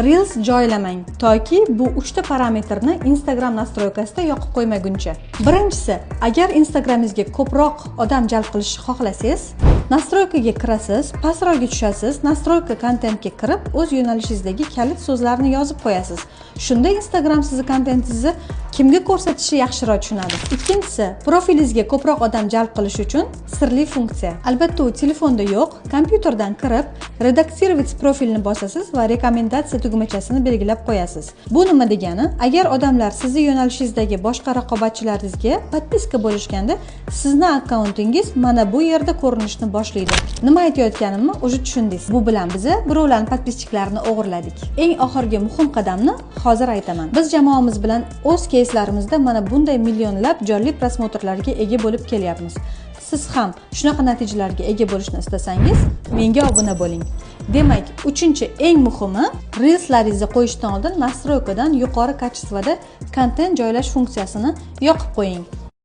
Reels joylamang toki bu 3 ta parametrni Instagram nastroykasida yoqib qo'ymaguncha. Birinchisi, agar Instagramingizga ko'proq odam jalb qilishni xohlasangiz, nastroykaga kirasiz, pastroqga tushasiz, nastroyka kontentga kirib, o'z yo'nalishingizdagi kalit so'zlarni yozib qo'yasiz. Shunda Instagram sizni kontentingizni kimga ko'rsatishni yaxshiroq tushunadi. Ikkinchisi, profilingizga ko'proq odam jalb qilish uchun sirli funksiya. Albatta, u telefonda yo'q, kompyuterdan kirib, redaksировать profilni bosasiz va rekomendatsiya tugmachasini belgilab qo'yasiz. Bu nima degani? Agar odamlar sizni yo'nalishingizdagi boshqa raqobatchilaringizga podpiska bo'lishganda, sizni akkauntingiz mana bu yerda ko'rinishni boshlaydi. Nima aytayotganimni o'zi tushundingiz. Bu bilan biz birovlarning podpischiklarini o'g'irladik. Eng oxirgi muhim qadamni hozir aytaman. Biz jamoamiz bilan o'z keyslarimizda mana bunday millionlab jonli prosmotrlarga ega bo'lib kelyapmiz. Siz ham shunaqa natijalarga ega bo'lishni istasangiz, menga obuna bo'ling. Demak, uchinchi eng muhimi, Reelslaringizni qo'yishdan oldin nastroykadan yuqori kачествоda kontent joylash funksiyasini yoqib qo'ying.